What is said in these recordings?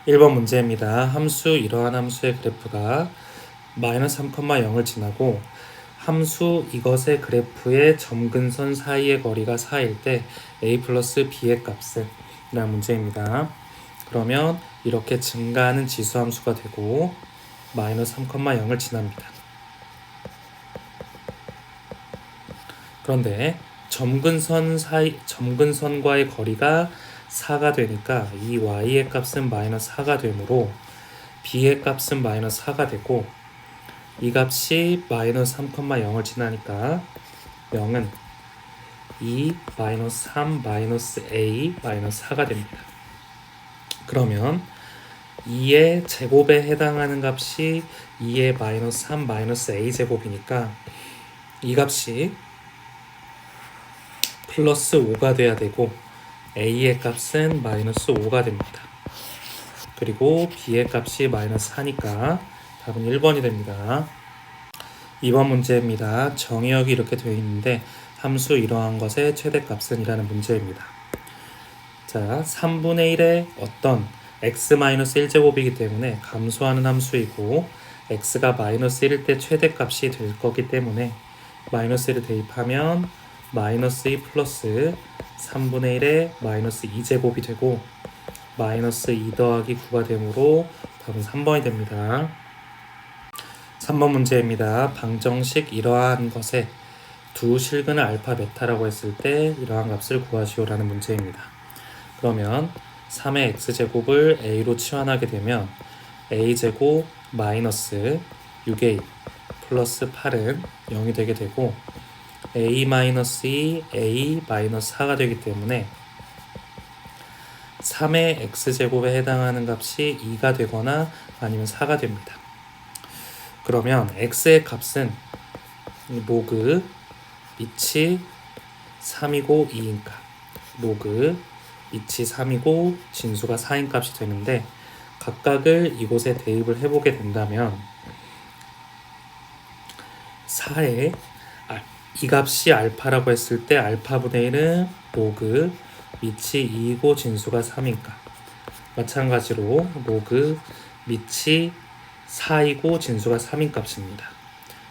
1번 문제입니다. 이러한 함수의 그래프가 마이너스 3,0을 지나고 함수 이것의 그래프의 점근선 사이의 거리가 4일 때 a 플러스 b의 값은 라는 문제입니다. 그러면 이렇게 증가하는 지수함수가 되고 마이너스 3,0을 지납니다. 그런데 점근선과의 거리가 4가 되니까 이 y의 값은 마이너스 4가 되므로 b의 값은 마이너스 4가 되고 이 값이 마이너스 3,0을 지나니까 0은 2 마이너스 3 마이너스 a 마이너스 4가 됩니다. 그러면 2의 제곱에 해당하는 값이 2의 마이너스 3 마이너스 a 제곱이니까 이 값이 플러스 5가 돼야 되고 a의 값은 마이너스 5가 됩니다. 그리고 b의 값이 마이너스 4니까 답은 1번이 됩니다. 2번 문제입니다. 정의역이 이렇게 되어 있는데 함수 이러한 것의 최대값은 이라는 문제입니다. 자, 3분의 1의 어떤 x-1제곱이기 때문에 감소하는 함수이고 x가 마이너스 1일 때 최대값이 될 거기 때문에 마이너스 1을 대입하면 마이너스 2 플러스 3분의 1의 마이너스 2제곱이 되고 마이너스 2 더하기 9가 되므로 답은 3번이 됩니다. 3번 문제입니다. 방정식 이러한 것에 두 실근을 알파 베타라고 했을 때 이러한 값을 구하시오라는 문제입니다. 그러면 3의 x제곱을 a로 치환하게 되면 a제곱 마이너스 6a 플러스 8은 0이 되게 되고 a 마이너스 2 a 마이너스 4가 되기 때문에 3의 x제곱에 해당하는 값이 2가 되거나 아니면 4가 됩니다. 그러면 x의 값은 로그 밑이 3이고 2인 값, 로그 밑이 3이고 진수가 4인 값이 되는데 각각을 이곳에 대입을 해보게 된다면 4의 이 값이 알파라고 했을 때 알파분의 1은 로그 밑이 2이고 진수가 3인 값, 마찬가지로 로그 밑이 4이고 진수가 3인 값입니다.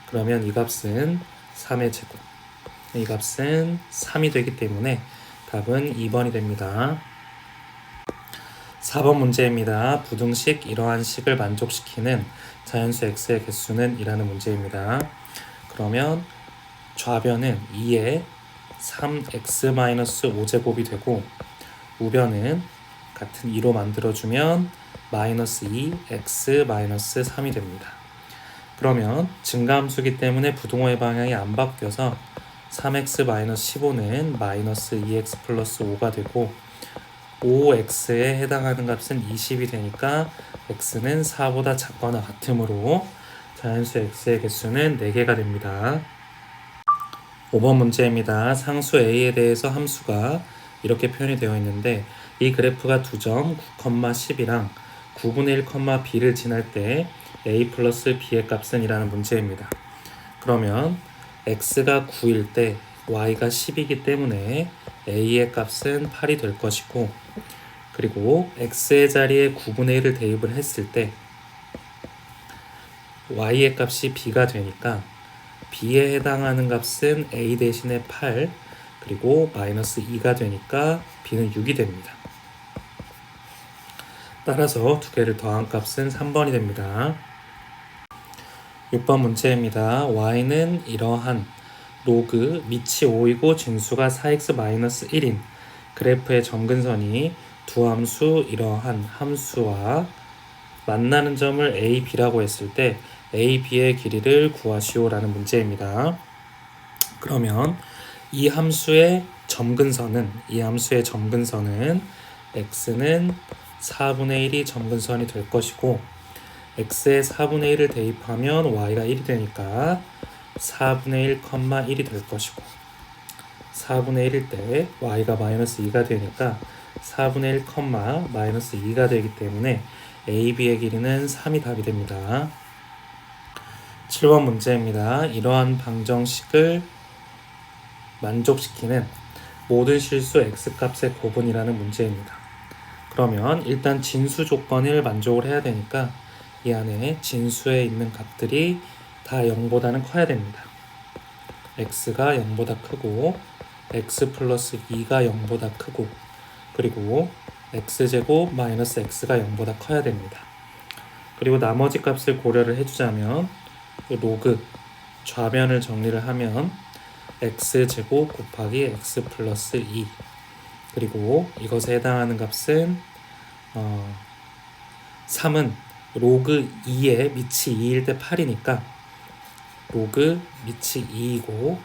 그러면 이 값은 3의 제곱, 이 값은 3이 되기 때문에 답은 2번이 됩니다. 4번 문제입니다. 부등식 이러한 식을 만족시키는 자연수 x의 개수는 이라는 문제입니다. 그러면 좌변은 2의 3x-5제곱이 되고 우변은 같은 2로 만들어주면 마이너스 2x-3이 됩니다. 그러면 증가함수기 때문에 부등호의 방향이 안 바뀌어서 3x-15는 마이너스 2x 플러스 5가 되고 5x에 해당하는 값은 20이 되니까 x는 4보다 작거나 같으므로 자연수 x의 개수는 4개가 됩니다. 5번 문제입니다. 상수 a에 대해서 함수가 이렇게 표현이 되어 있는데 이 그래프가 두 점 9,10이랑 9분의 1, b를 지날 때 a 플러스 b의 값은 이라는 문제입니다. 그러면 x가 9일 때 y가 10이기 때문에 a의 값은 8이 될 것이고 그리고 x의 자리에 9분의 1을 대입을 했을 때 y의 값이 b가 되니까 b에 해당하는 값은 a 대신에 8 그리고 마이너스 2가 되니까 b는 6이 됩니다. 따라서 두 개를 더한 값은 3번이 됩니다. 6번 문제입니다. y는 이러한 로그 밑이 5이고 진수가 4x-1인 그래프의 점근선이 두 함수 이러한 함수와 만나는 점을 a, b라고 했을 때 a, b의 길이를 구하시오라는 문제입니다. 그러면 이 함수의 점근선은 x는 4분의 1이 점근선이 될 것이고 x에 4분의 1을 대입하면 y가 1이 되니까 4분의 1, 1이 될 것이고 4분의 1일 때 y가 마이너스 2가 되니까 4분의 1, 마이너스 2가 되기 때문에 a, b의 길이는 3이 답이 됩니다. 7번 문제입니다. 이러한 방정식을 만족시키는 모든 실수 x값의 곱은이라는 문제입니다. 그러면 일단 진수 조건을 만족을 해야 되니까 이 안에 진수에 있는 값들이 다 0보다는 커야 됩니다. x가 0보다 크고 x 플러스 2가 0보다 크고 그리고 x제곱 마이너스 x가 0보다 커야 됩니다. 그리고 나머지 값을 고려를 해주자면 로그 좌변을 정리를 하면 x제곱 곱하기 x 플러스 2 그리고 이것에 해당하는 값은 3은 로그 2의 밑이 2일 때 8이니까 로그 밑이 2이고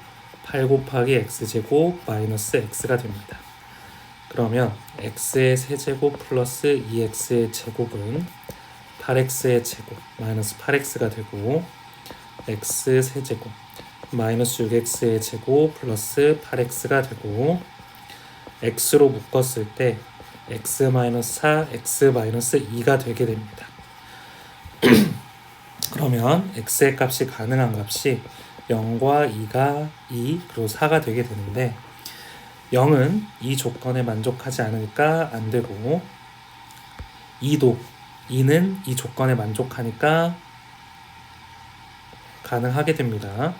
8 곱하기 x제곱 마이너스 x가 됩니다. 그러면 x의 세제곱 플러스 2x의 제곱은 8x의 제곱 마이너스 8x가 되고 x 세제곱 마이너스 6x의 제곱 플러스 8x가 되고 x로 묶었을 때 x 마이너스 4, x 마이너스 2가 되게 됩니다. 그러면 x의 값이 가능한 값이 0과 2가 2 그리고 4가 되게 되는데 0은 이 조건에 만족하지 않으니까 안 되고 2는 이 조건에 만족하니까 가능하게 됩니다.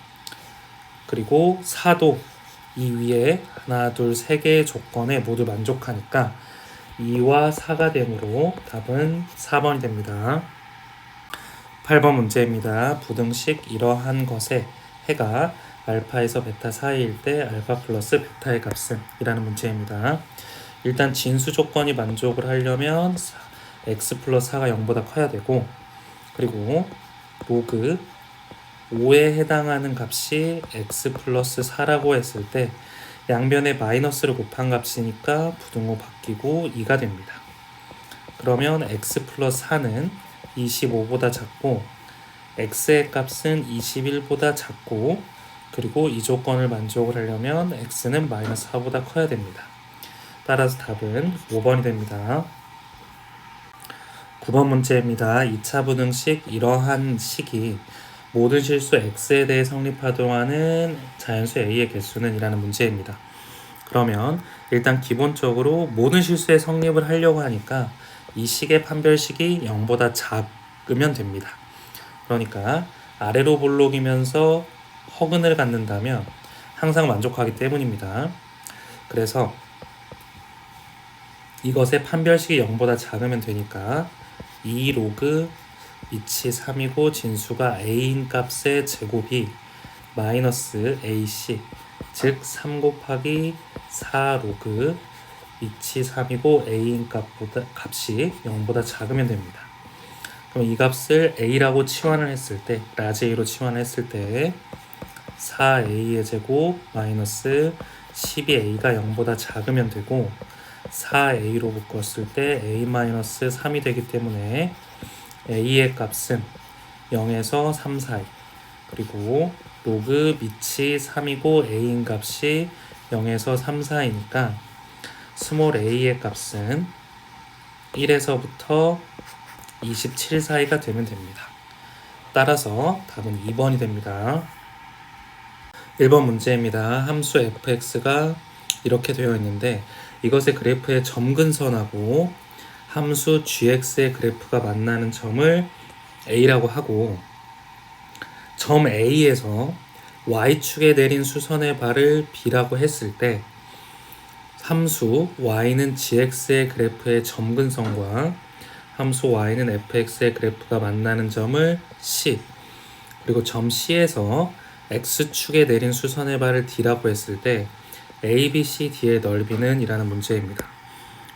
그리고 4도 이 위에 하나, 둘, 세 개의 조건에 모두 만족하니까 2와 4가 되므로 답은 4번이 됩니다. 8번 문제입니다. 부등식 이러한 것에 해가 알파에서 베타 사이일 때 알파 플러스 베타의 값은? 이라는 문제입니다. 일단 진수 조건이 만족을 하려면 x 플러스 4가 0보다 커야 되고 그리고 로그 5에 해당하는 값이 x 플러스 4라고 했을 때 양변에 마이너스를 곱한 값이니까 부등호 바뀌고 2가 됩니다. 그러면 x 플러스 4는 25보다 작고 x의 값은 21보다 작고 그리고 이 조건을 만족을 하려면 x는 마이너스 4보다 커야 됩니다. 따라서 답은 5번이 됩니다. 9번 문제입니다. 2차 부등식 이러한 식이 모든 실수 x에 대해 성립하도록 하는 자연수 a의 개수는? 이라는 문제입니다. 그러면 일단 기본적으로 모든 실수에 성립을 하려고 하니까 이 식의 판별식이 0보다 작으면 됩니다. 그러니까 아래로 볼록이면서 허근을 갖는다면 항상 만족하기 때문입니다. 그래서 이것의 판별식이 0보다 작으면 되니까 2 로그 밑이 3이고 진수가 a인 값의 제곱이 마이너스 ac 즉 3 곱하기 4 로그 밑이 3이고 a인 값이 0보다 작으면 됩니다. 그럼 이 값을 a라고 치환을 했을 때 라지 a로 치환을 했을 때 4a의 제곱 마이너스 12a가 0보다 작으면 되고 4a로 묶었을 때 a 마이너스 3이 되기 때문에 a의 값은 0에서 3 사이 그리고 로그 밑이 3이고 a인 값이 0에서 3 사이니까 스몰 a의 값은 1에서부터 27 사이가 되면 됩니다. 따라서 답은 2번이 됩니다. 1번 문제입니다. 함수 fx가 이렇게 되어 있는데 이것의 그래프의 점근선하고 함수 gx의 그래프가 만나는 점을 a라고 하고 점 a에서 y축에 내린 수선의 발을 b라고 했을 때 함수 y는 gx의 그래프의 점근선과 함수 y는 fx의 그래프가 만나는 점을 c 그리고 점 c에서 x축에 내린 수선의 발을 d라고 했을 때 a, b, c, d의 넓이는? 이라는 문제입니다.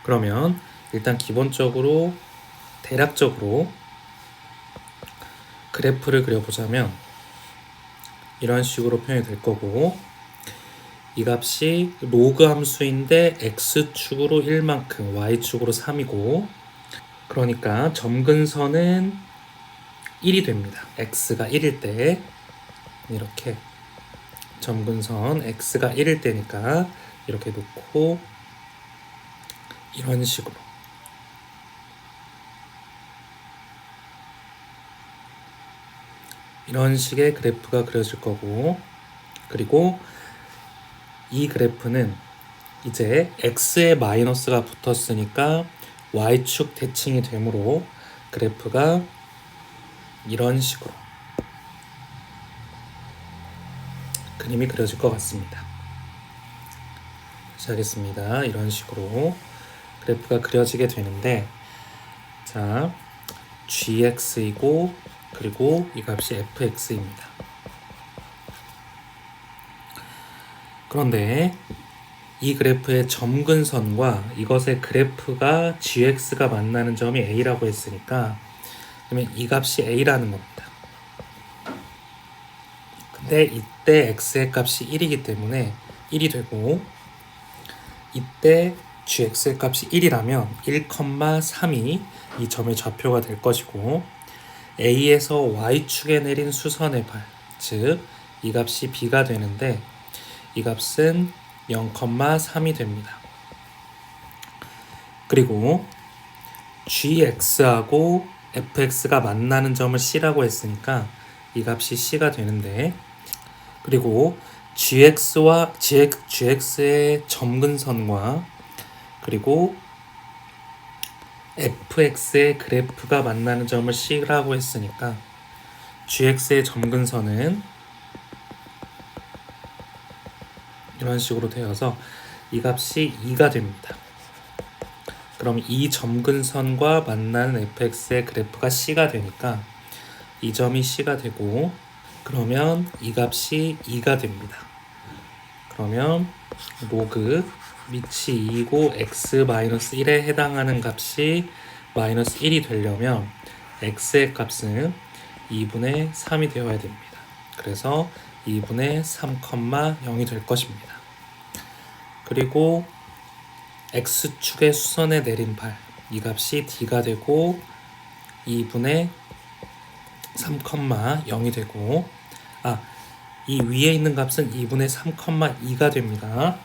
그러면 일단 기본적으로 대략적으로 그래프를 그려보자면 이런 식으로 표현이 될 거고 이 값이 로그 함수인데 x축으로 1만큼 y축으로 3이고 그러니까 점근선은 1이 됩니다. x가 1일 때 이렇게 점근선 x가 1일 때니까 이렇게 놓고 이런 식으로 이런 식의 그래프가 그려질 거고 그리고 이 그래프는 이제 x에 마이너스가 붙었으니까 y축 대칭이 되므로 그래프가 이런 식으로 그림이 그려질 것 같습니다. 다시 하겠습니다. 이런 식으로 그래프가 그려지게 되는데, 자, gx이고 그리고 이 값이 fx입니다. 그런데 이 그래프의 점근선과 이것의 그래프가 gx가 만나는 점이 a라고 했으니까, 그러면 이 값이 a라는 겁니다. 근데 이때 x의 값이 1이기 때문에 1이 되고, 이때 gx의 값이 1이라면 1,3이 이 점의 좌표가 될 것이고, a에서 y축에 내린 수선의 발, 즉 이 값이 b가 되는데 이 값은 0,3이 됩니다. 그리고 gx하고 fx가 만나는 점을 c라고 했으니까 이 값이 c가 되는데, 그리고 gx의 점근선과 그리고 fx의 그래프가 만나는 점을 c라고 했으니까 gx의 점근선은 이런 식으로 되어서 이 값이 2가 됩니다. 그럼 이 점근선과 만나는 fx의 그래프가 c가 되니까 이 점이 c가 되고, 그러면 이 값이 2가 됩니다. 그러면 로그 밑이 2이고 x-1에 해당하는 값이 마이너스 1이 되려면 x의 값은 2분의 3이 되어야 됩니다. 그래서 2분의 3,0이 될 것입니다. 그리고 x축의 수선에 내린 발, 이 값이 d가 되고 2분의 3,0이 되고, 이 위에 있는 값은 2분의 3,2가 됩니다.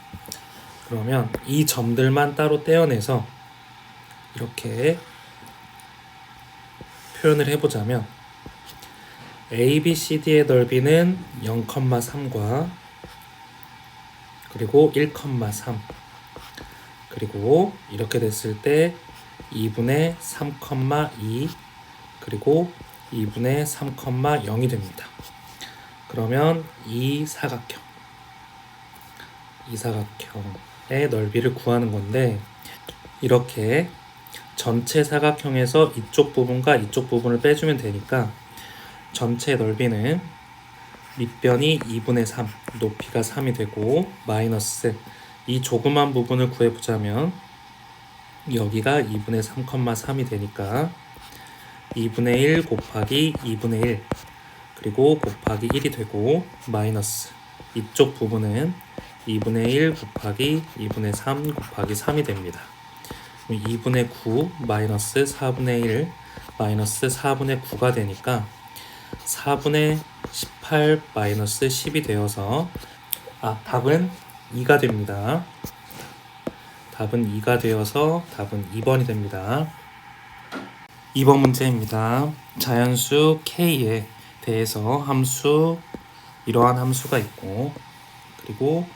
그러면 이 점들만 따로 떼어내서 이렇게 표현을 해보자면 ABCD의 넓이는 0,3과 그리고 1,3, 그리고 이렇게 됐을 때 2분의 3,2 그리고 2분의 3,0이 됩니다. 그러면 이 사각형의 넓이를 구하는 건데, 이렇게 전체 사각형에서 이쪽 부분과 이쪽 부분을 빼주면 되니까 전체 넓이는 밑변이 2분의 3, 높이가 3이 되고 마이너스 이 조그만 부분을 구해보자면 여기가 2분의 3,3이 되니까 2분의 1 곱하기 2분의 1 그리고 곱하기 1이 되고, 마이너스 이쪽 부분은 2분의 1 곱하기 2분의 3 곱하기 3이 됩니다. 2분의 9 마이너스 4분의 1 마이너스 4분의 9가 되니까 4분의 18 마이너스 10이 되어서 답은 2가 됩니다. 답은 2가 되어서 답은 2번이 됩니다. 2번 문제입니다. 자연수 K에 대해서 이러한 함수가 있고 그리고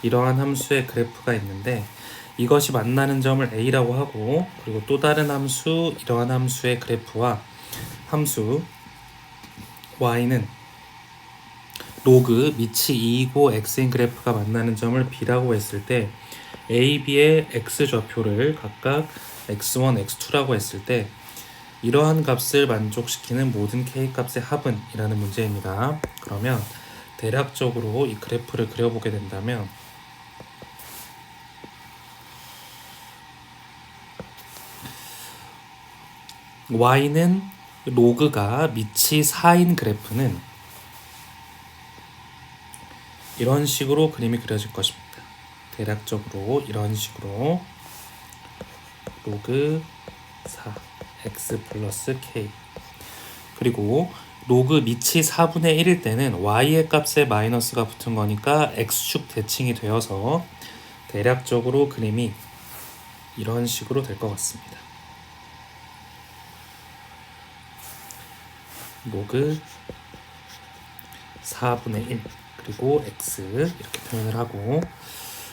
이러한 함수의 그래프가 있는데, 이것이 만나는 점을 A라고 하고, 그리고 또 다른 함수, 이러한 함수의 그래프와 함수 Y는 로그 밑이 2이고 X인 그래프가 만나는 점을 B라고 했을 때 A, B의 X 좌표를 각각 X1, X2라고 했을 때 이러한 값을 만족시키는 모든 K 값의 합은 이라는 문제입니다. 그러면 대략적으로 이 그래프를 그려보게 된다면 Y는 로그가 밑이 4인 그래프는 이런 식으로 그림이 그려질 것입니다. 대략적으로 이런 식으로 로그 4 x 플러스 k, 그리고 로그 밑이 4분의 1일 때는 y의 값에 마이너스가 붙은 거니까 x축 대칭이 되어서 대략적으로 그림이 이런 식으로 될 것 같습니다. 로그 4분의 1 그리고 x 이렇게 표현을 하고,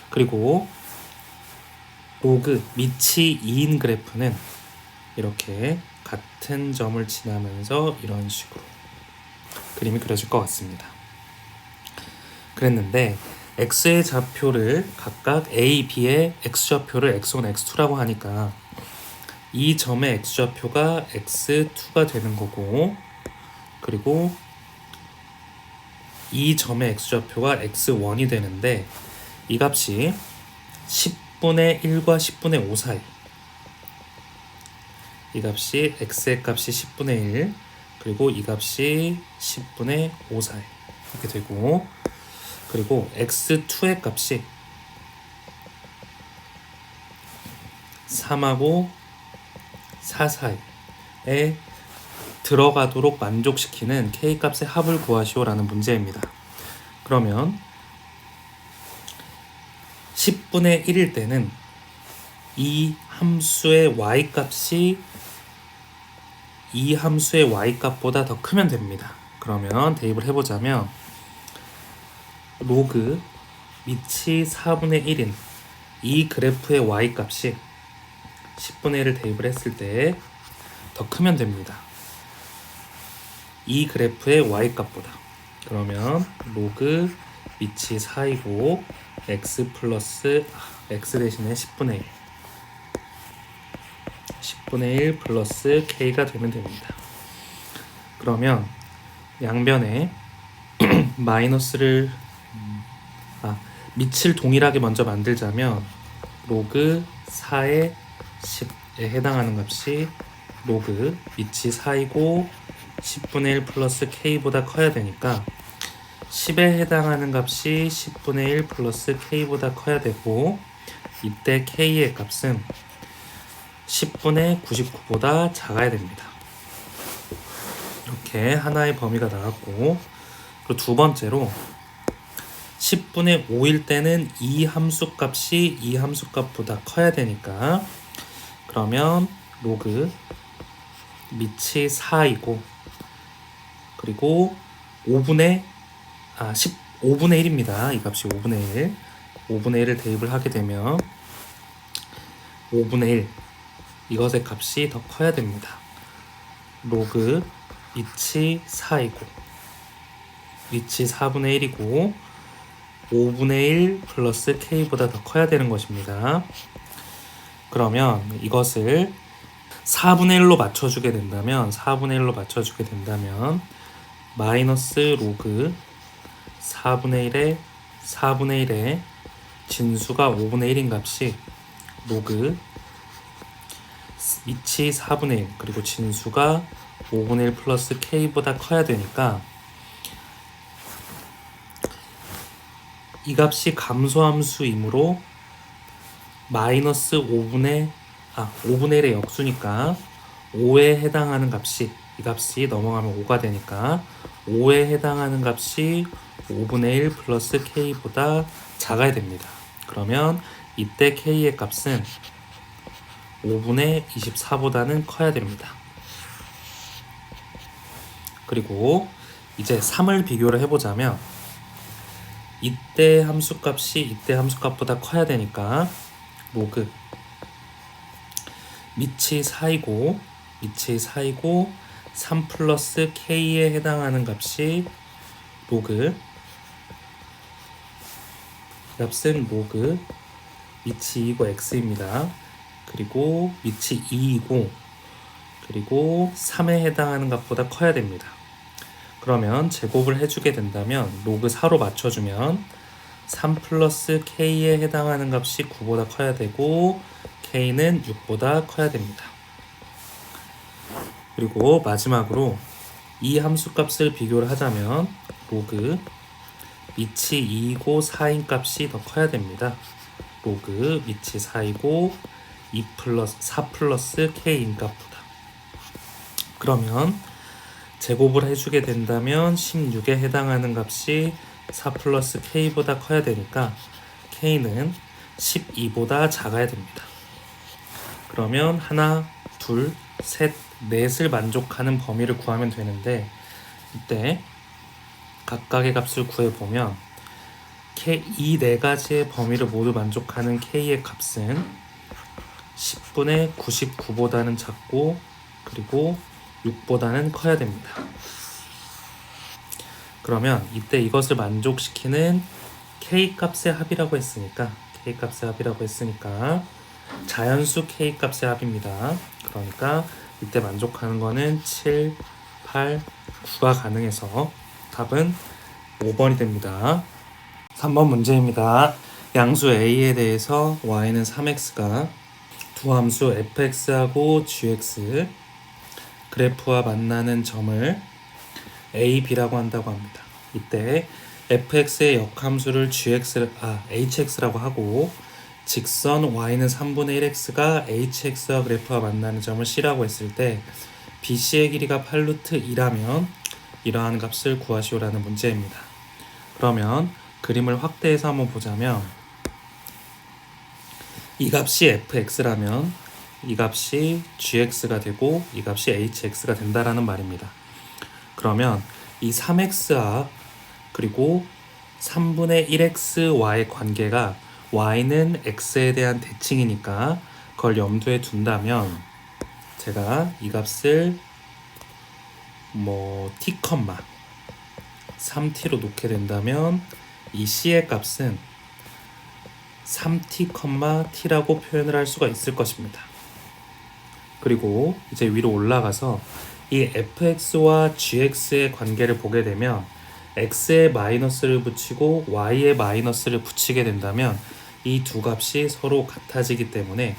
그리고 로그 밑이 2인 그래프는 이렇게 같은 점을 지나면서 이런 식으로 그림이 그려질 것 같습니다. 그랬는데 x의 좌표를 각각 a, b의 x좌표를 x1, x2라고 하니까 이 점의 x좌표가 x2가 되는 거고, 그리고 이 점의 x좌표가 x1이 되는데 이 값이 10분의 1과 10분의 5 사이, 이 값이 x의 값이 10분의 1 그리고 이 값이 10분의 5 사이 이렇게 되고, 그리고 x2의 값이 3하고 4 사이에 들어가도록 만족시키는 k값의 합을 구하시오라는 문제입니다. 그러면 10분의 1일 때는 이 함수의 y값이 이 함수의 y값보다 더 크면 됩니다. 그러면 대입을 해보자면 로그 밑이 4분의 1인 이 그래프의 y값이 10분의 1을 대입을 했을 때 더 크면 됩니다. 이 그래프의 y값보다. 그러면 로그 밑이 4이고 x 플러스 x 대신에 10분의 1 10분의 1 플러스 k가 되면 됩니다. 그러면 양변에 마이너스를 밑을 동일하게 먼저 만들자면 로그 4의 10에 해당하는 값이 로그 밑이 4이고 10분의 1 플러스 k보다 커야 되니까 10에 해당하는 값이 10분의 1 플러스 k보다 커야 되고, 이때 k의 값은 10분의 99보다 작아야 됩니다. 이렇게 하나의 범위가 나왔고, 그리고 두 번째로 10분의 5일 때는 이 함수 값이 이 함수 값보다 커야 되니까, 그러면 로그 밑이 4이고 그리고 5분의 1입니다. 이 값이 5분의 1 5분의 1을 대입을 하게 되면 5분의 1 이것의 값이 더 커야 됩니다. 로그 밑이 4이고 밑이 4분의 1이고 5분의 1 플러스 k보다 더 커야 되는 것입니다. 그러면 이것을 4분의 1로 맞춰주게 된다면 마이너스 로그 4분의 1에 진수가 5분의 1인 값이 로그 밑이 4분의 1 그리고 진수가 5분의 1 플러스 k보다 커야 되니까 이 값이 감소함수이므로 마이너스 5분의 1의 역수니까 5에 해당하는 값이 이 값이 넘어가면 5가 되니까 5에 해당하는 값이 5분의 1 플러스 k보다 작아야 됩니다. 그러면 이때 k의 값은 5분의 24보다는 커야 됩니다. 그리고 이제 3을 비교를 해보자면 이때 함수값이 이때 함수값보다 커야 되니까 로그 밑이 4이고 3 플러스 k에 해당하는 값이 로그 값은 로그 밑이 2이고 x입니다. 그리고 밑이 2이고 그리고 3에 해당하는 값보다 커야 됩니다. 그러면 제곱을 해주게 된다면 로그 4로 맞춰주면 3 플러스 k에 해당하는 값이 9보다 커야 되고 k는 6보다 커야 됩니다. 그리고 마지막으로 이 함수값을 비교를 하자면 로그 밑이 2이고 4인 값이 더 커야 됩니다. 로그 밑이 4이고 4 플러스 k인 값보다. 그러면 제곱을 해주게 된다면 16에 해당하는 값이 4 플러스 k보다 커야 되니까 k는 12보다 작아야 됩니다. 그러면 하나, 둘, 셋, 넷을 만족하는 범위를 구하면 되는데 이때 각각의 값을 구해보면 이 네 가지의 범위를 모두 만족하는 k의 값은 10분의 99보다는 작고 그리고 6보다는 커야 됩니다. 그러면 이때 이것을 만족시키는 K값의 합이라고 했으니까 자연수 K값의 합입니다. 그러니까 이때 만족하는 거는 7, 8, 9가 가능해서 답은 5번이 됩니다. 3번 문제입니다. 양수 A에 대해서 y는 3x가 두 함수 fx하고 gx 그래프와 만나는 점을 a, b라고 한다고 합니다. 이때 fx의 역함수를 hx라고 하고 직선 y는 3분의 1x가 hx와 그래프와 만나는 점을 c라고 했을 때 bc의 길이가 8루트2라면 이러한 값을 구하시오라는 문제입니다. 그러면 그림을 확대해서 한번 보자면 이 값이 fx라면 이 값이 gx가 되고 이 값이 hx가 된다라는 말입니다. 그러면 이 3x와 그리고 3분의 1x와의 관계가 y는 x에 대한 대칭이니까 그걸 염두에 둔다면 제가 이 값을 t, 3t로 놓게 된다면 이 c의 값은 3t, t라고 표현을 할 수가 있을 것입니다. 그리고 이제 위로 올라가서 이 fx와 gx의 관계를 보게 되면 x에 마이너스를 붙이고 y에 마이너스를 붙이게 된다면 이 두 값이 서로 같아지기 때문에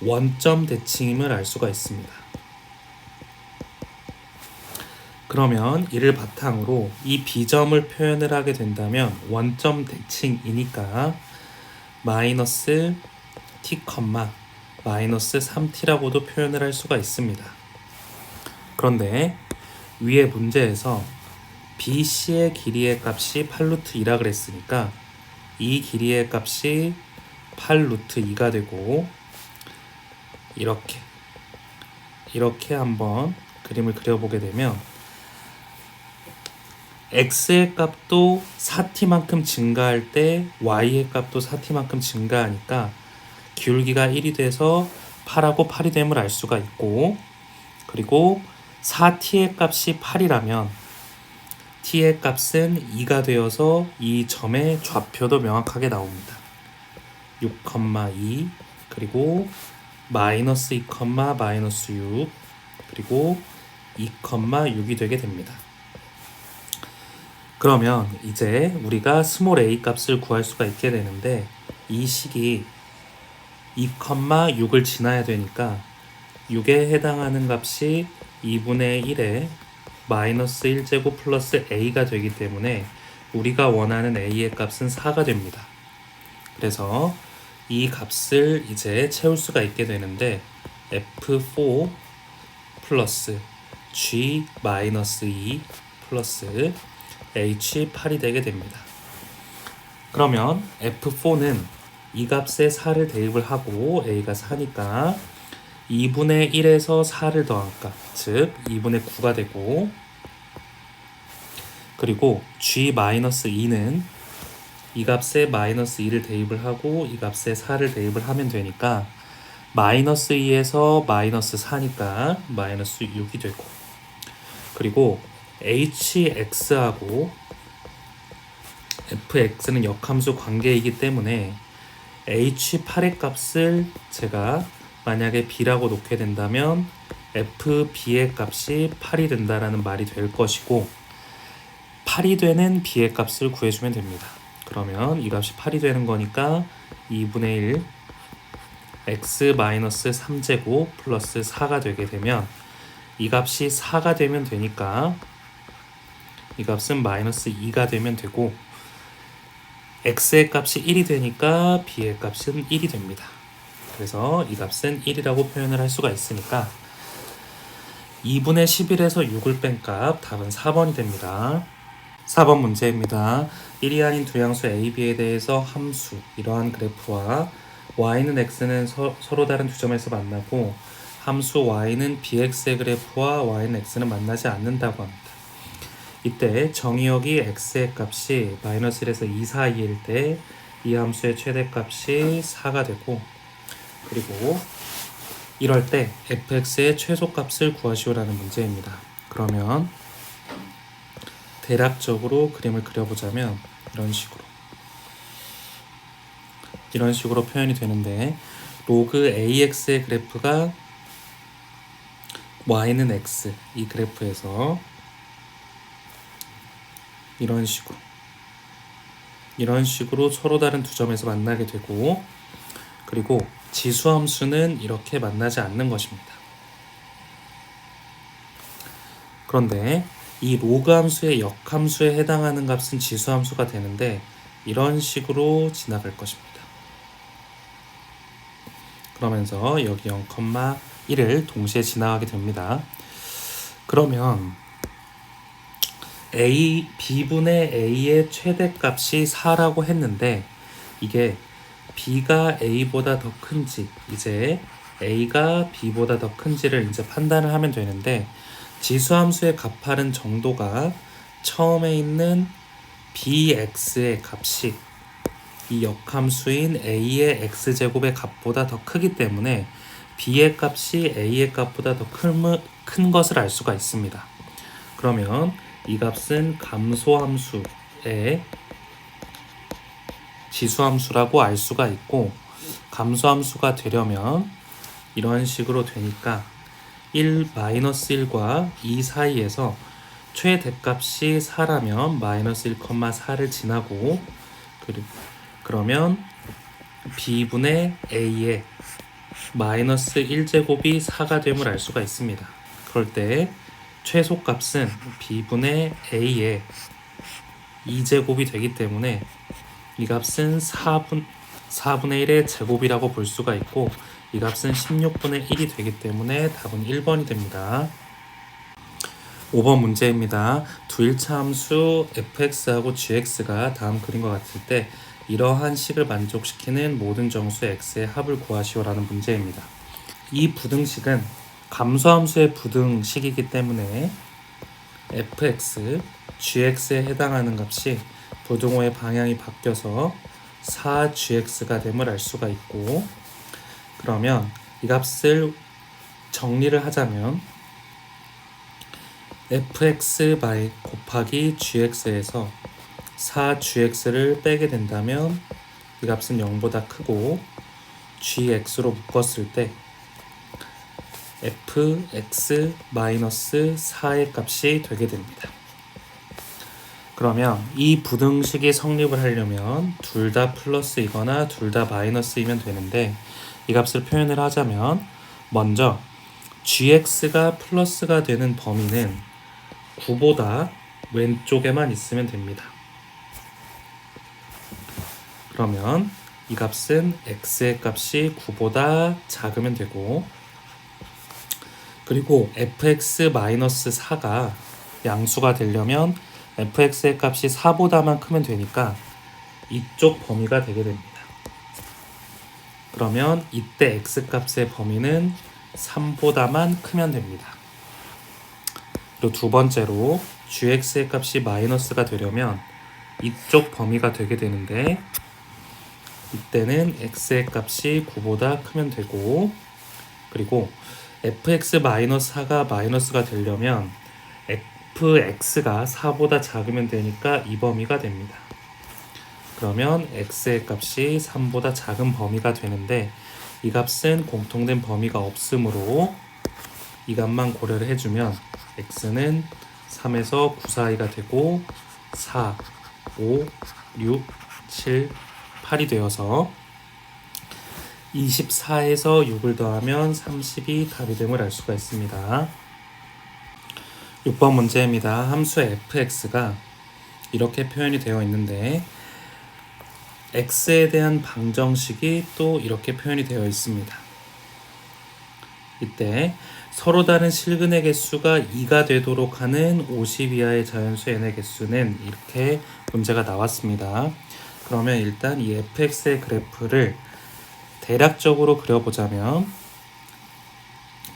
원점 대칭임을 알 수가 있습니다. 그러면 이를 바탕으로 이 비점을 표현을 하게 된다면 원점 대칭이니까 마이너스 t, 마이너스 3t라고도 표현을 할 수가 있습니다. 그런데 위에 문제에서 BC의 길이의 값이 8루트2라 그랬으니까 이 길이의 값이 8루트2가 되고 이렇게 한번 그림을 그려보게 되면 x의 값도 4t만큼 증가할 때 y의 값도 4t만큼 증가하니까 기울기가 1이 돼서 8하고 8이 됨을 알 수가 있고 그리고 4t의 값이 8이라면 t의 값은 2가 되어서 이 점의 좌표도 명확하게 나옵니다. 6,2 그리고 마이너스 2, 마이너스 6 그리고 2,6이 되게 됩니다. 그러면 이제 우리가 스몰 a 값을 구할 수가 있게 되는데 이 식이 2,6을 지나야 되니까 6에 해당하는 값이 2분의 1에 마이너스 1제곱 플러스 a가 되기 때문에 우리가 원하는 a의 값은 4가 됩니다. 그래서 이 값을 이제 채울 수가 있게 되는데 f4 플러스 g 마이너스 2 플러스 h8이 되게 됩니다. 그러면 f4는 이 값에 4를 대입을 하고 a가 4니까 2분의 1에서 4를 더한 값, 즉 2분의 9가 되고 그리고 g-2는 이 값에 마이너스 2를 대입을 하고 이 값에 4를 대입을 하면 되니까 마이너스 2에서 마이너스 4니까 마이너스 6이 되고 그리고 hx하고 fx는 역함수 관계이기 때문에 h8의 값을 제가 만약에 b라고 놓게 된다면 fb의 값이 8이 된다라는 말이 될 것이고 8이 되는 b의 값을 구해주면 됩니다. 그러면 이 값이 8이 되는 거니까 2분의 1 x-3제곱 플러스 4가 되게 되면 이 값이 4가 되면 되니까 이 값은 마이너스 2가 되면 되고 x의 값이 1이 되니까 b의 값은 1이 됩니다. 그래서 이 값은 1이라고 표현을 할 수가 있으니까 2분의 11에서 6을 뺀 값 답은 4번이 됩니다. 4번 문제입니다. 1이 아닌 두 양수 a, b에 대해서 함수 이러한 그래프와 y는 x는 서로 다른 두 점에서 만나고 함수 y는 bx의 그래프와 y는 x는 만나지 않는다고 합니다. 이때 정의역이 x의 값이 마이너스 1에서 2 사이일 때 이 함수의 최대값이 4가 되고 그리고 이럴 때 fx의 최소값을 구하시오라는 문제입니다. 그러면 대략적으로 그림을 그려보자면 이런 식으로 표현이 되는데, 로그 ax의 그래프가 y는 x, 이 그래프에서 이런 식으로 서로 다른 두 점에서 만나게 되고, 그리고 지수함수는 이렇게 만나지 않는 것입니다. 그런데 이 로그 함수의 역함수에 해당하는 값은 지수함수가 되는데 이런 식으로 지나갈 것입니다. 그러면서 여기 0,1을 동시에 지나가게 됩니다. 그러면 b분의 a의 최대값이 4라고 했는데, 이게 b가 a보다 더 큰지, 이제 a가 b보다 더 큰지를 이제 판단을 하면 되는데, 지수함수의 가파른 정도가 처음에 있는 bx의 값이 이 역함수인 a의 x제곱의 값보다 더 크기 때문에 b의 값이 a의 값보다 더 큰 것을 알 수가 있습니다. 그러면 이 값은 감소함수의 지수함수라고 알 수가 있고, 감소함수가 되려면 이런 식으로 되니까 1-1과 2 사이에서 최대값이 4라면 -1,4를 지나고, 그러면 b분의 a의 -1제곱이 4가 됨을 알 수가 있습니다. 그럴 때 최소값은 b분의 a의 2제곱이 되기 때문에 이 값은 4분의 1의 제곱이라고 볼 수가 있고, 이 값은 16분의 1이 되기 때문에 답은 1번이 됩니다. 5번 문제입니다. 두 일차 함수 fx하고 gx가 다음 그림과 같을 때 이러한 식을 만족시키는 모든 정수 x의 합을 구하시오라는 문제입니다. 이 부등식은 감소함수의 부등식이기 때문에 fx, gx에 해당하는 값이 부등호의 방향이 바뀌어서 4gx가 됨을 알 수가 있고, 그러면 이 값을 정리를 하자면 fx 곱하기 gx에서 4gx를 빼게 된다면 이 값은 0보다 크고 gx로 묶었을 때 fx-4의 값이 되게 됩니다. 그러면 이 부등식이 성립을 하려면 둘 다 플러스이거나 둘 다 마이너스이면 되는데, 이 값을 표현을 하자면 먼저 gx가 플러스가 되는 범위는 9보다 왼쪽에만 있으면 됩니다. 그러면 이 값은 x의 값이 9보다 작으면 되고, 그리고 fx-4가 양수가 되려면 fx의 값이 4보다만 크면 되니까 이쪽 범위가 되게 됩니다. 그러면 이때 x값의 범위는 3보다만 크면 됩니다. 그리고 두 번째로 gx의 값이 마이너스가 되려면 이쪽 범위가 되게 되는데, 이때는 x의 값이 9보다 크면 되고, 그리고 fx-4가 마이너스가 되려면 fx가 4보다 작으면 되니까 이 범위가 됩니다. 그러면 x의 값이 3보다 작은 범위가 되는데, 이 값은 공통된 범위가 없으므로 이 값만 고려를 해주면 x는 3에서 9 사이가 되고 4, 5, 6, 7, 8이 되어서 24에서 6을 더하면 30이 답이 됨을 알 수가 있습니다. 6번 문제입니다. 함수 fx가 이렇게 표현이 되어 있는데 x에 대한 방정식이 또 이렇게 표현이 되어 있습니다. 이때 서로 다른 실근의 개수가 2가 되도록 하는 50 이하의 자연수 n의 개수는 이렇게 문제가 나왔습니다. 그러면 일단 이 fx의 그래프를 대략적으로 그려보자면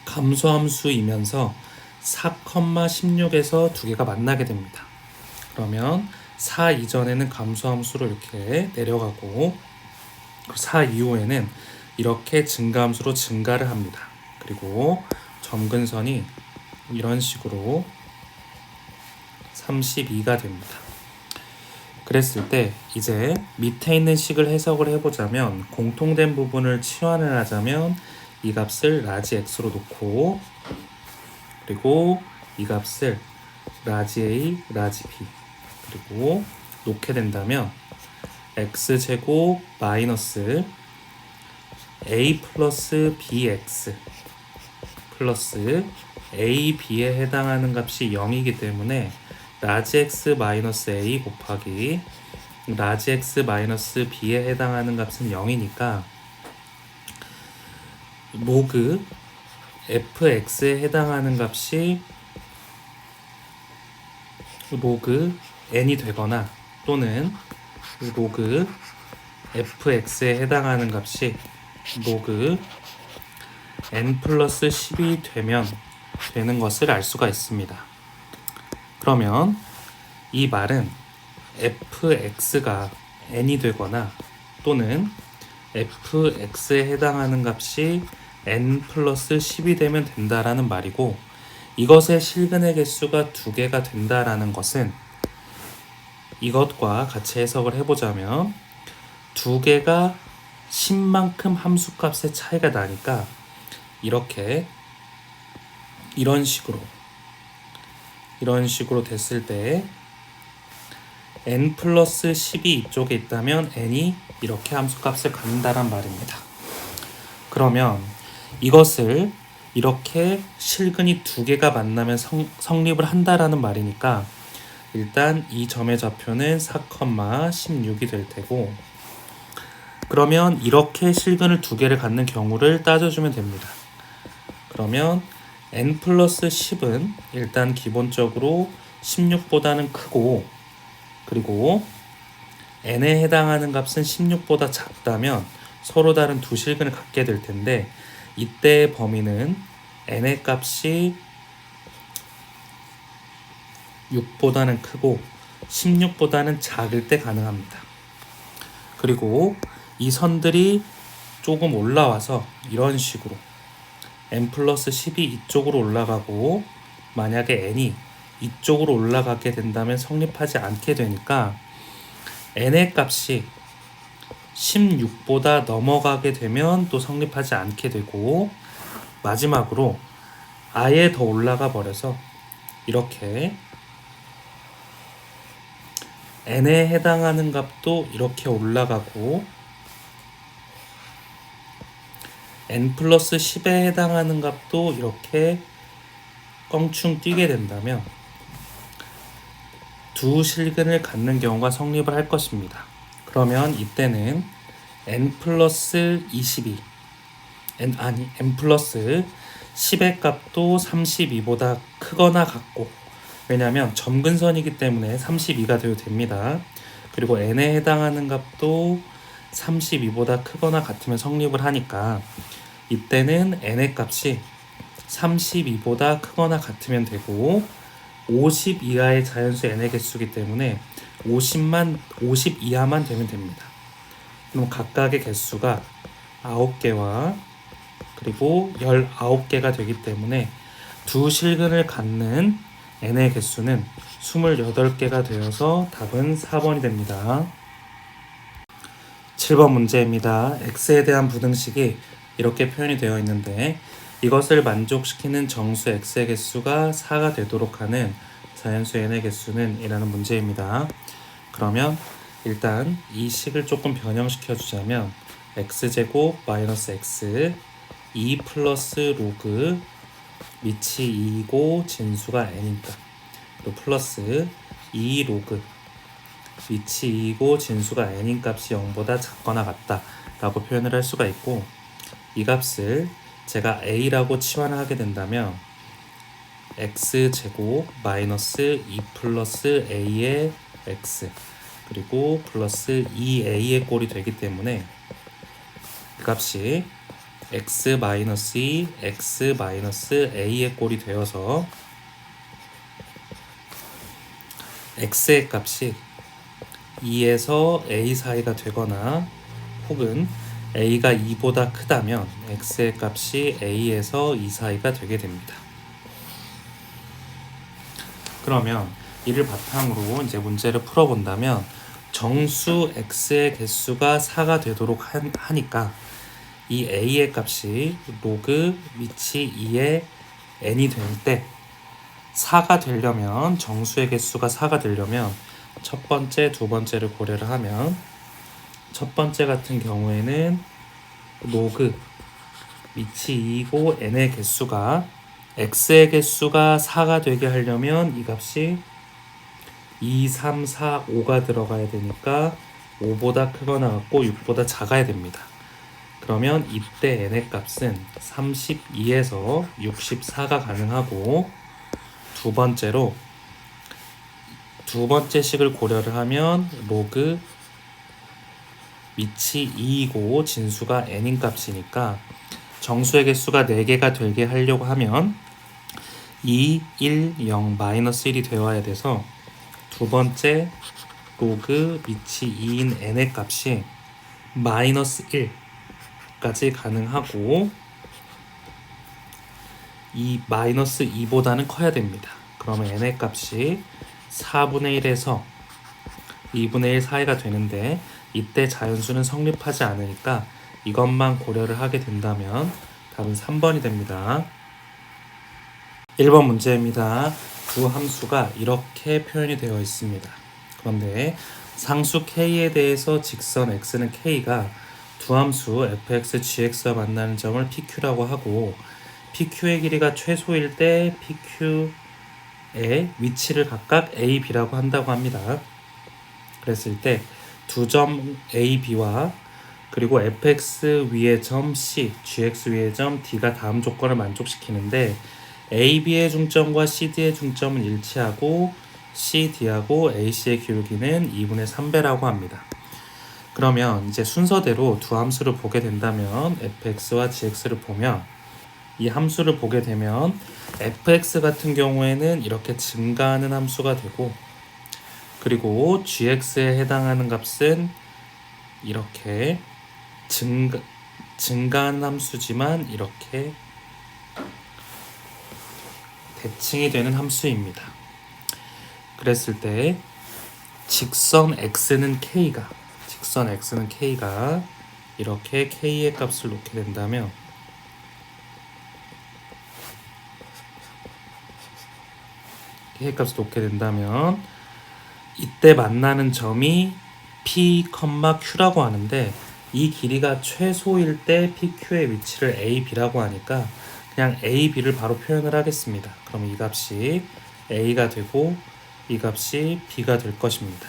감소함수이면서 4,16에서 두 개가 만나게 됩니다. 그러면 4 이전에는 감소함수로 이렇게 내려가고 4 이후에는 이렇게 증가함수로 증가를 합니다. 그리고 점근선이 이런 식으로 32가 됩니다. 그랬을 때 이제 밑에 있는 식을 해석을 해보자면, 공통된 부분을 치환을 하자면 이 값을 라지 x로 놓고, 그리고 이 값을 라지 a, 라지 b 그리고 놓게 된다면 x제곱 마이너스 a 플러스 bx 플러스 a, b에 해당하는 값이 0이기 때문에 라지 x 마이너스 a 곱하기 라지 x 마이너스 b에 해당하는 값은 0이니까 로그 fx에 해당하는 값이 로그 n이 되거나, 또는 로그 fx에 해당하는 값이 로그 n 플러스 10이 되는 것을 알 수가 있습니다. 그러면 이 말은 fx가 n이 되거나 또는 fx에 해당하는 값이 n 플러스 10이 되면 된다라는 말이고, 이것의 실근의 개수가 2개가 된다라는 것은 이것과 같이 해석을 해보자면 2개가 10만큼 함수값의 차이가 나니까 이렇게 이런 식으로 됐을 때 n 플러스 10이 이쪽에 있다면 n이 이렇게 함수값을 갖는다란 말입니다. 그러면 이것을 이렇게 실근이 2개가 만나면 성립을 한다라는 말이니까, 일단 이 점의 좌표는 4,16이 될 테고, 그러면 이렇게 실근을 2개를 갖는 경우를 따져주면 됩니다. 그러면 n 플러스 10은 일단 기본적으로 16보다는 크고, 그리고 n에 해당하는 값은 16보다 작다면 서로 다른 두 실근을 갖게 될 텐데, 이때의 범위는 n의 값이 6보다는 크고 16보다는 작을 때 가능합니다. 그리고 이 선들이 조금 올라와서 이런 식으로 n 플러스 10이 이쪽으로 올라가고, 만약에 n이 이쪽으로 올라가게 된다면 성립하지 않게 되니까 n의 값이 16보다 넘어가게 되면 또 성립하지 않게 되고, 마지막으로 아예 더 올라가 버려서 이렇게 n에 해당하는 값도 이렇게 올라가고 n 플러스 10에 해당하는 값도 이렇게 껑충 뛰게 된다면 두 실근을 갖는 경우가 성립을 할 것입니다. 그러면 이때는 n 플러스 22 n 플러스 10의 값도 32보다 크거나 같고, 왜냐하면 점근선이기 때문에 32가 되어도 됩니다. 그리고 n에 해당하는 값도 32보다 크거나 같으면 성립을 하니까 이때는 n의 값이 32보다 크거나 같으면 되고, 50 이하의 자연수 n의 개수이기 때문에 50 이하만 되면 됩니다. 그럼 각각의 개수가 9개와 그리고 19개가 되기 때문에 두 실근을 갖는 n의 개수는 28개가 되어서 답은 4번이 됩니다. 7번 문제입니다. x에 대한 부등식이 이렇게 표현이 되어 있는데, 이것을 만족시키는 정수 x의 개수가 4가 되도록 하는 자연수 n의 개수는 이라는 문제입니다. 그러면 일단 이 식을 조금 변형시켜 주자면 x제곱 마이너스 x 2 플러스 로그 밑이 2이고 진수가 n이니까, 그리고 플러스 2 로그 밑이 2이고 진수가 n인 값이 0보다 작거나 같다 라고 표현을 할 수가 있고, 이 값을 제가 a라고 치환을 하게 된다면 x제곱 마이너스 2 플러스 a의 x 그리고 플러스 2a의 꼴이 되기 때문에 그 값이 x 마이너스 2, x 마이너스 a의 꼴이 되어서 x의 값이 2에서 a 사이가 되거나, 혹은 a가 2보다 크다면 x의 값이 a에서 2 사이가 되게 됩니다. 그러면 이를 바탕으로 이제 문제를 풀어본다면 정수 x의 개수가 4가 되도록 하니까 이 a의 값이 로그 미치 2의 n이 될 때 4가 되려면 정수의 개수가 4가 되려면 첫 번째, 두 번째를 고려를 하면 첫 번째 같은 경우에는 로그 미치 2이고 n의 개수가 x의 개수가 4가 되게 하려면 이 값이 2, 3, 4, 5가 들어가야 되니까 5보다 크거나 같고 6보다 작아야 됩니다. 그러면 이때 n의 값은 32에서 64가 가능하고 두 번째로 두 번째 식을 고려를 하면 로그 미치 2이고 진수가 n인 값이니까 정수의 개수가 4개가 되게 하려고 하면 2, 1, 0, 마이너스 1이 되어야 돼서 두 번째 로그 미치 2인 n의 값이 마이너스 1까지 가능하고 이 마이너스 2보다는 커야 됩니다. 그러면 n의 값이 4분의 1에서 2분의 1 사이가 되는데 이때 자연수는 성립하지 않으니까 이것만 고려를 하게 된다면 답은 3번이 됩니다. 1번 문제입니다. 두 함수가 이렇게 표현이 되어 있습니다. 그런데 상수 k에 대해서 직선 x는 k가 두 함수 fx, gx와 만나는 점을 pq라고 하고 pq의 길이가 최소일 때 pq의 위치를 각각 a, b라고 한다고 합니다. 그랬을 때 두 점 a, b와 그리고 fx 위의 점 c, gx 위의 점 d가 다음 조건을 만족시키는데 a, b의 중점과 cd의 중점은 일치하고 cd하고 ac의 기울기는 2분의 3배라고 합니다. 그러면 이제 순서대로 두 함수를 보게 된다면 fx와 gx를 보면 이 함수를 보게 되면 fx 같은 경우에는 이렇게 증가하는 함수가 되고 그리고 gx에 해당하는 값은 이렇게 증가하는 함수지만 이렇게 대칭이 되는 함수입니다. 그랬을 때 직선 x는 k가 이렇게 k의 값을 놓게 된다면 k의 값을 놓게 된다면 이때 만나는 점이 p, q라고 하는데 이 길이가 최소일 때 pq의 위치를 a, b라고 하니까 그냥 a, b를 바로 표현을 하겠습니다. 그럼 이 값이 a가 되고 이 값이 b가 될 것입니다.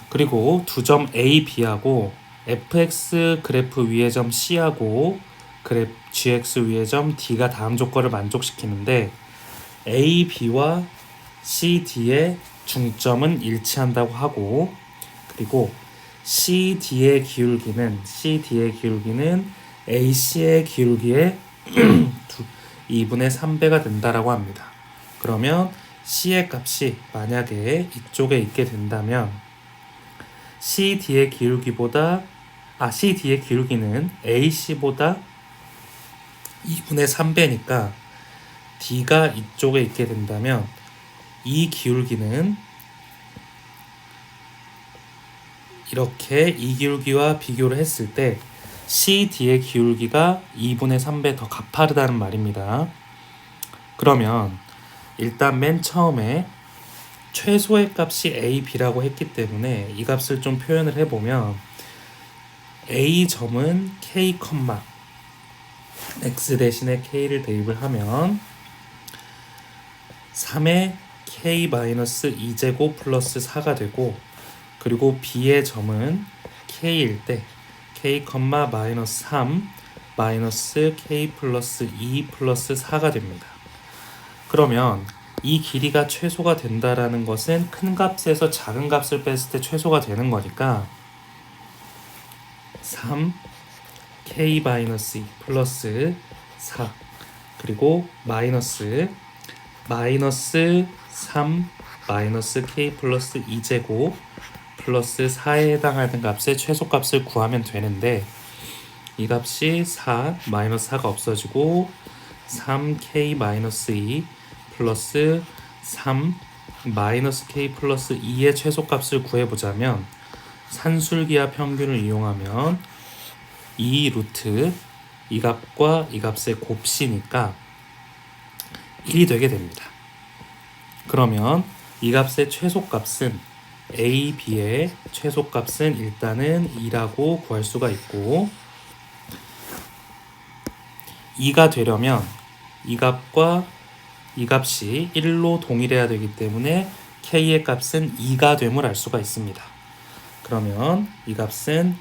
그리고 두 점 a, b하고 fx 그래프 위의 점 c하고 그래프 gx 위의 점 d가 다음 조건을 만족시키는데 a, b와 c, d의 중점은 일치한다고 하고 그리고 CD의 기울기는 AC의 기울기의 2분의 3배가 된다라고 합니다. 그러면 C의 값이 만약에 이쪽에 있게 된다면 CD의 기울기는 AC보다 2분의 3배니까 D가 이쪽에 있게 된다면 이 기울기는 이렇게 이 기울기와 비교를 했을 때 CD의 기울기가 2분의 3배 더 가파르다는 말입니다. 그러면 일단 맨 처음에 최소의 값이 A, B라고 했기 때문에 이 값을 좀 표현을 해보면 A 점은 K, X 대신에 K를 대입을 하면 3의 K-2제곱 플러스 4가 되고 그리고 B의 점은 K일 때 K, 마이너스 3 마이너스 K 플러스 2 플러스 4가 됩니다. 그러면 이 길이가 최소가 된다라는 것은 큰 값에서 작은 값을 뺐을 때 최소가 되는 거니까 3 K 마이너스 2 플러스 4 그리고 마이너스 3 마이너스 K 플러스 2제곱 플러스 4에 해당하는 값의 최소값을 구하면 되는데 이 값이 4 마이너스 4가 없어지고 3k-2 플러스 3 마이너스 k 플러스 2의 최소값을 구해보자면 산술기하 평균을 이용하면 2 루트 이 값과 이 값의 곱시니까 1이 되게 됩니다. 그러면 이 값의 최소값은 a, b의 최소값은 일단은 2라고 구할 수가 있고 2가 되려면 이 값과 이 값이 1로 동일해야 되기 때문에 k의 값은 2가 됨을 알 수가 있습니다. 그러면 이 값은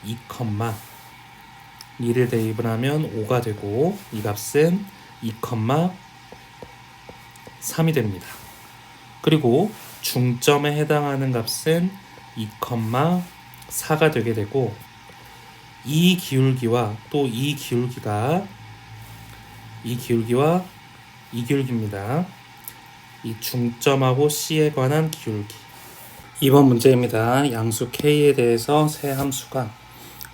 2,2를 대입을 하면 5가 되고 이 값은 2,3이 됩니다. 그리고 중점에 해당하는 값은 2,4가 되게 되고 이 기울기와 또 이 기울기가 이 기울기입니다. 이 중점하고 C에 관한 기울기. 이번 문제입니다. 양수 K에 대해서 세 함수가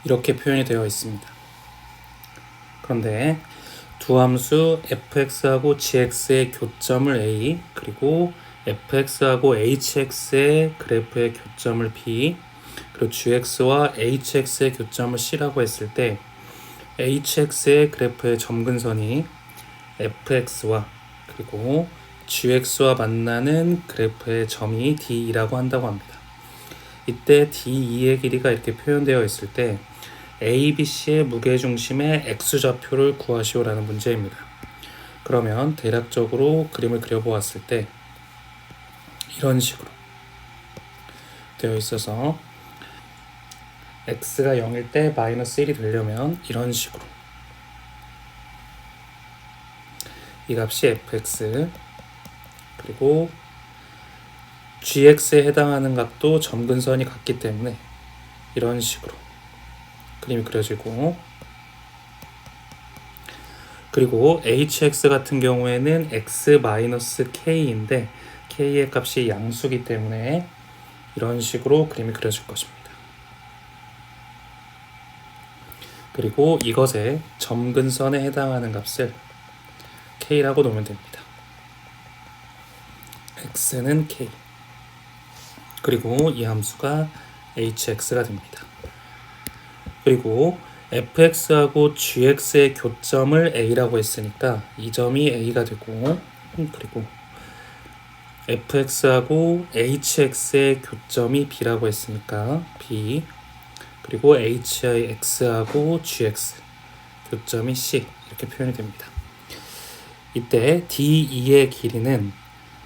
이렇게 표현이 되어 있습니다. 그런데 두 함수 fx하고 gx의 교점을 A 그리고 fx하고 hx의 그래프의 교점을 B 그리고 gx와 hx의 교점을 C라고 했을 때 hx의 그래프의 점근선이 fx와 그리고 gx와 만나는 그래프의 점이 D라고 한다고 합니다. 이때 D2의 길이가 이렇게 표현되어 있을 때 A, B, C의 무게중심의 X좌표를 구하시오라는 문제입니다. 그러면 대략적으로 그림을 그려보았을 때 이런 식으로 되어 있어서 X가 0일 때 마이너스 1이 되려면 이런 식으로 이 값이 fx 그리고 gx에 해당하는 값도 점근선이 같기 때문에 이런 식으로 그림이 그려지고 그리고 hx 같은 경우에는 x-k인데 k의 값이 양수기 때문에 이런 식으로 그림이 그려질 것입니다. 그리고 이것의 점근선에 해당하는 값을 k라고 놓으면 됩니다. x는 k 그리고 이 함수가 hx가 됩니다. 그리고 fx하고 gx의 교점을 a라고 했으니까 이 점이 a가 되고 그리고 fx하고 hx의 교점이 b라고 했으니까 b 그리고 hx하고 gx 교점이 c 이렇게 표현이 됩니다. 이때 D2의 길이는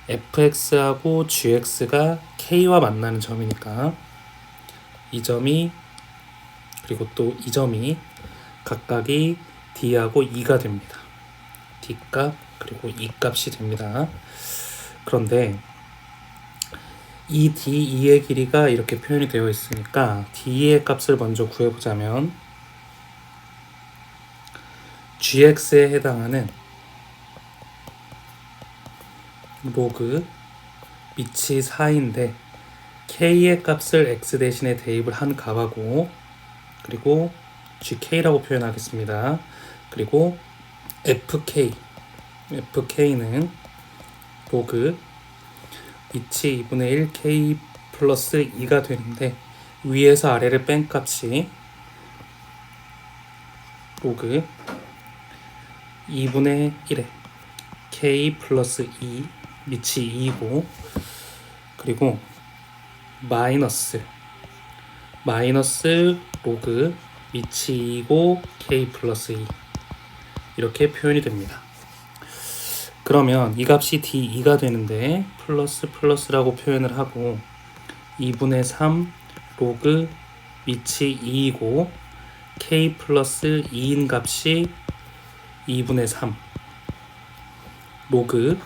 fx하고 gx가 k와 만나는 점이니까 이 점이 그리고 또 이 점이 각각이 D하고 2가 됩니다. D값 그리고 E 값이 됩니다. 그런데 이 D2의 길이가 이렇게 표현이 되어 있으니까 D의 값을 먼저 구해보자면 gx에 해당하는 로그 밑이 4인데 k의 값을 x 대신에 대입을 한 값하고 그리고 gk라고 표현하겠습니다. 그리고 fk는 로그 밑이 2분의 1 k 플러스 2가 되는데 위에서 아래를 뺀 값이 로그 2분의 1에 k 플러스 2 밑이 2이고 그리고 마이너스 로그 밑이 2이고 k 플러스 2 이렇게 표현이 됩니다. 그러면 이 값이 d2가 되는데 플러스라고 표현을 하고 2분의 3 로그 밑이 2이고 k 플러스 2인 값이 2분의 3 로그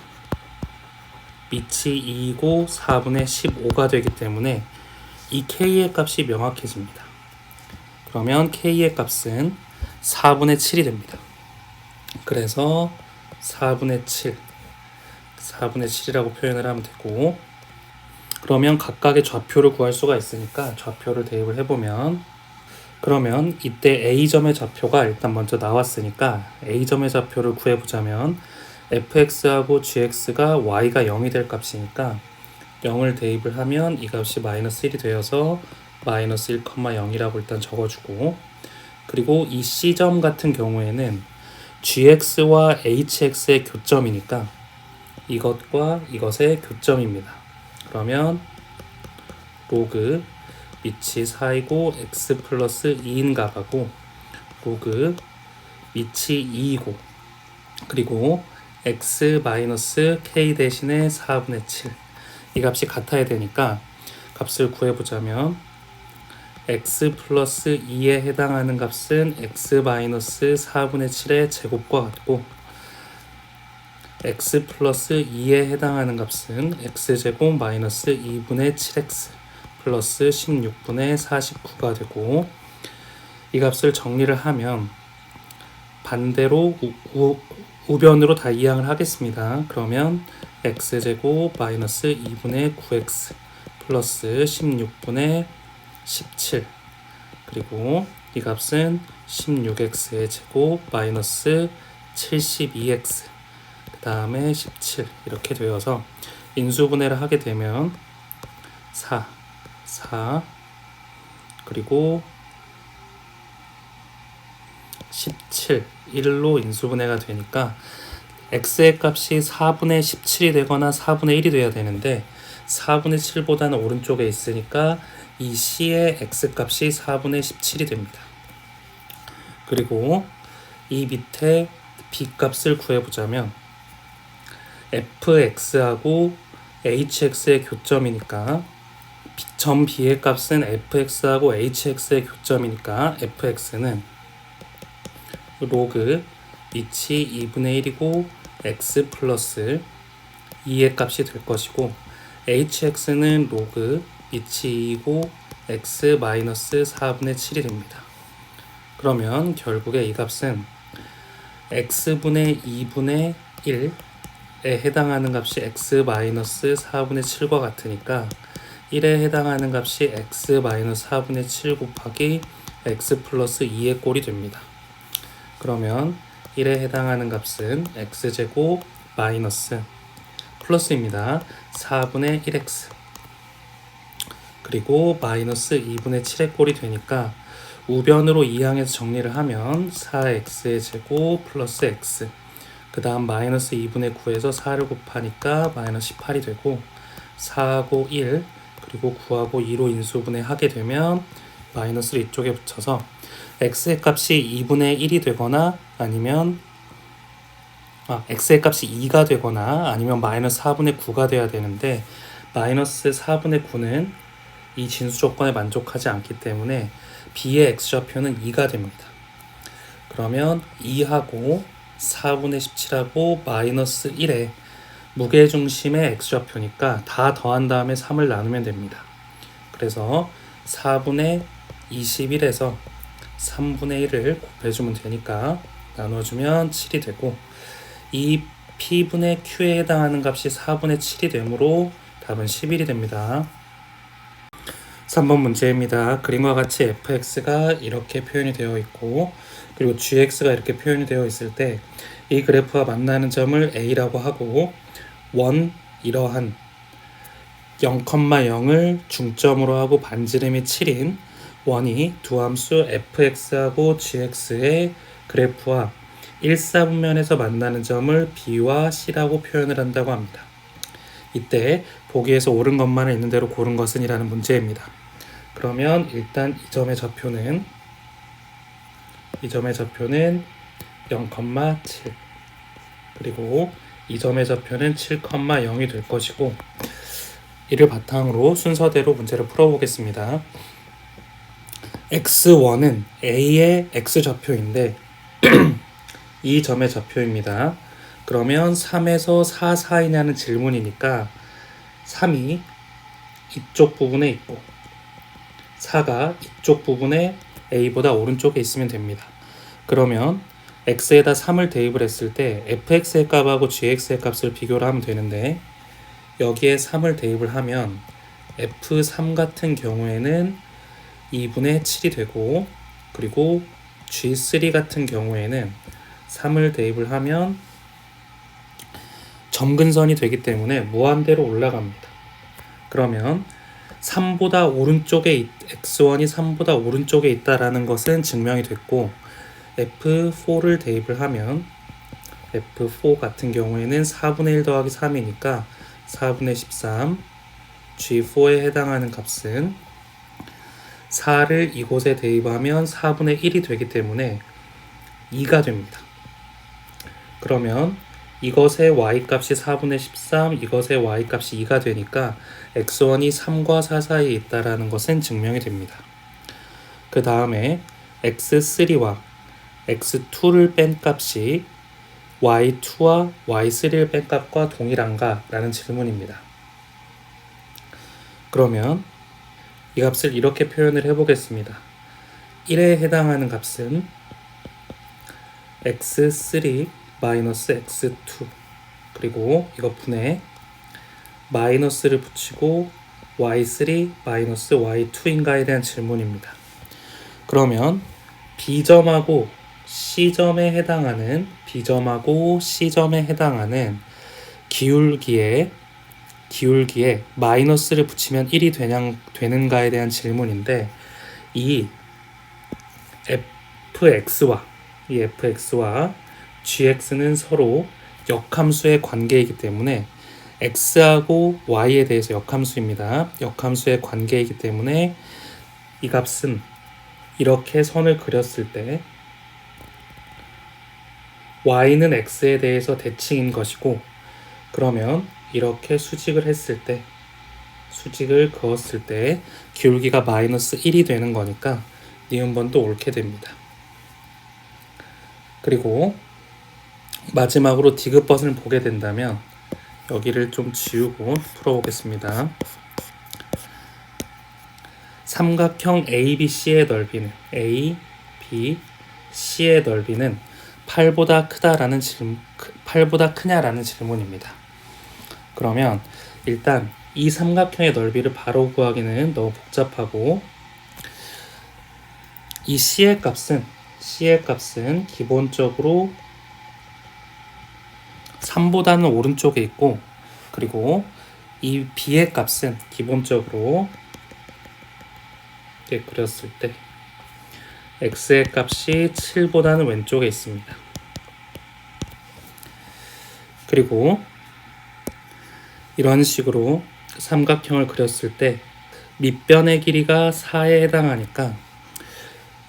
밑이 2이고 4분의 15가 되기 때문에 이 k의 값이 명확해집니다. 그러면 k의 값은 4분의 7이 됩니다. 그래서 4분의 7이라고 표현을 하면 되고 그러면 각각의 좌표를 구할 수가 있으니까 좌표를 대입을 해보면, 그러면 이때 A점의 좌표가 일단 먼저 나왔으니까 A점의 좌표를 구해보자면 fx하고 gx가 y가 0이 될 값이니까 0을 대입을 하면 이 값이 마이너스 1이 되어서 마이너스 1,0이라고 일단 적어주고, 그리고 이 C점 같은 경우에는 gx와 hx의 교점이니까 이것과 이것의 교점입니다. 그러면 로그 밑이 4이고 x 플러스 2인 값하고 로그 밑이 2이고 그리고 x 마이너스 k 대신에 4분의 7 이 값이 같아야 되니까 값을 구해보자면 x 플러스 2에 해당하는 값은 x 마이너스 4분의 7의 제곱과 같고 x 플러스 2에 해당하는 값은 x제곱 마이너스 2분의 7x 플러스 16분의 49가 되고, 이 값을 정리를 하면 반대로 우변으로 다 이항을 하겠습니다. 그러면 x제곱 마이너스 2분의 9x 플러스 16분의 17 그리고 이 값은 16x의 제곱 마이너스 72x 그 다음에 17 이렇게 되어서 인수분해를 하게 되면 4 그리고 17 1로 인수분해가 되니까 x의 값이 4분의 17이 되거나 4분의 1이 돼야 되는데 4분의 7보다는 오른쪽에 있으니까 이 c의 x 값이 4분의 17이 됩니다. 그리고 이 밑에 b 값을 구해보자면 fx하고 hx의 교점이니까 점 b의 값은 fx하고 hx의 교점이니까 fx는 로그 밑이 2분의 1이고 x 플러스 2의 값이 될 것이고 hx는 로그 밑이 2이고 x 마이너스 4분의 7이 됩니다. 그러면 결국에 이 값은 x분의 2분의 1에 해당하는 값이 x 마이너스 4분의 7과 같으니까 1에 해당하는 값이 x 마이너스 4분의 7 곱하기 x 플러스 2의 꼴이 됩니다. 그러면 1에 해당하는 값은 x제곱 마이너스 플러스입니다. 4분의 1x 그리고 마이너스 2분의 7의 꼴이 되니까 우변으로 이항해서 정리를 하면 4x의 제곱 플러스 x 그 다음 마이너스 2분의 9에서 4를 곱하니까 마이너스 18이 되고 4하고 1 그리고 9하고 2로 인수분해 하게 되면 마이너스를 이쪽에 붙여서 x의 값이 2분의 1이 되거나 아니면 x의 값이 2가 되거나 아니면 마이너스 4분의 9가 돼야 되는데 마이너스 4분의 9는 이 진수 조건에 만족하지 않기 때문에 b의 x좌표는 2가 됩니다. 그러면 2하고 4분의 17하고 마이너스 1에 무게중심의 x좌표니까 다 더한 다음에 3을 나누면 됩니다. 그래서 4분의 21에서 3분의 1을 곱해주면 되니까 나눠주면 7이 되고 이 p분의 q에 해당하는 값이 4분의 7이 되므로 답은 11이 됩니다. 3번 문제입니다. 그림과 같이 fx가 이렇게 표현이 되어 있고 그리고 gx가 이렇게 표현이 되어 있을 때 이 그래프와 만나는 점을 a라고 하고 이러한 0,0을 중점으로 하고 반지름이 7인 원이 두 함수 fx하고 gx의 그래프와 1사분면에서 만나는 점을 b와 c라고 표현을 한다고 합니다. 이때 보기에서 옳은 것만을 있는 대로 고른 것은 이라는 문제입니다. 그러면 일단 이 점의 좌표는 0,7 그리고 이 점의 좌표는 7,0이 될 것이고 이를 바탕으로 순서대로 문제를 풀어보겠습니다. x1은 a의 x좌표인데 이 점의 좌표입니다. 그러면 3에서 4 사이냐는 질문이니까 3이 이쪽 부분에 있고 4가 이쪽 부분에 a보다 오른쪽에 있으면 됩니다. 그러면 x에다 3을 대입을 했을 때 fx의 값하고 gx의 값을 비교를 하면 되는데 여기에 3을 대입을 하면 F3 같은 경우에는 2분의 7이 되고, 그리고 G3 같은 경우에는 3을 대입을 하면 점근선이 되기 때문에 무한대로 올라갑니다. 그러면 3보다 오른쪽에 x1이 3보다 오른쪽에 있다라는 것은 증명이 됐고, F4를 대입을 하면 F4 같은 경우에는 4분의 1 더하기 3이니까 4분의 13, G4에 해당하는 값은 4를 이곳에 대입하면 4분의 1이 되기 때문에 2가 됩니다. 그러면 이것의 y값이 4분의 13, 이것의 y값이 2가 되니까 x1이 3과 4 사이에 있다는 것은 증명이 됩니다. 그 다음에 x3와 x2를 뺀 값이 y2와 y3를 뺀 값과 동일한가? 라는 질문입니다. 그러면 이 값을 이렇게 표현을 해보겠습니다. 1에 해당하는 값은 x3 마이너스 x2, 그리고 이거 분에 마이너스를 붙이고 y3 마이너스 y2인가에 대한 질문입니다. 그러면 B점하고 C점에 해당하는 기울기에 마이너스를 붙이면 1이 되는가에 대한 질문인데, 이 fx와 gx는 서로 역함수의 관계이기 때문에, x하고 y에 대해서 역함수입니다. 역함수의 관계이기 때문에 이 값은 이렇게 선을 그렸을 때 y는 x에 대해서 대칭인 것이고, 그러면 이렇게 수직을 그었을 때 기울기가 마이너스 1이 되는 거니까 니은번도 옳게 됩니다. 그리고 마지막으로 디귿번을 보게 된다면 여기를 좀 지우고 풀어보겠습니다. 삼각형 ABC의 넓이는 8보다 크냐라는 질문입니다. 그러면 일단 이 삼각형의 넓이를 바로 구하기는 너무 복잡하고, 이 C의 값은 기본적으로 3보다는 오른쪽에 있고, 그리고 이 B의 값은 기본적으로 이렇게 그렸을 때 X의 값이 7보다는 왼쪽에 있습니다. 그리고 이런 식으로 삼각형을 그렸을 때 밑변의 길이가 4에 해당하니까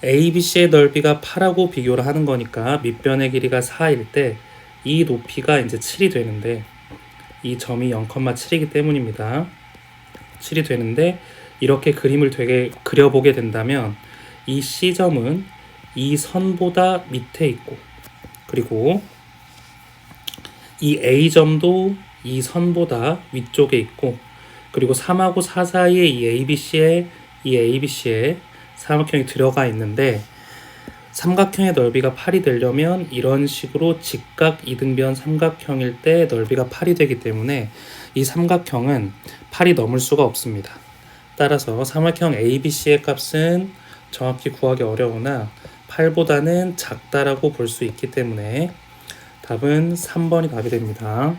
ABC의 넓이가 8하고 비교를 하는 거니까 밑변의 길이가 4일 때 이 높이가 이제 7이 되는데, 이 점이 0,7이기 때문입니다. 7이 되는데, 이렇게 그림을 그려보게 된다면 이 C점은 이 선보다 밑에 있고, 그리고 이 A점도 이 선보다 위쪽에 있고, 그리고 3하고 4 사이에 이 ABC에 삼각형이 들어가 있는데, 삼각형의 넓이가 8이 되려면 이런 식으로 직각 이등변 삼각형일 때 넓이가 8이 되기 때문에 이 삼각형은 8이 넘을 수가 없습니다. 따라서 삼각형 ABC의 값은 정확히 구하기 어려우나 8보다는 작다라고 볼 수 있기 때문에 답은 3번이 답이 됩니다.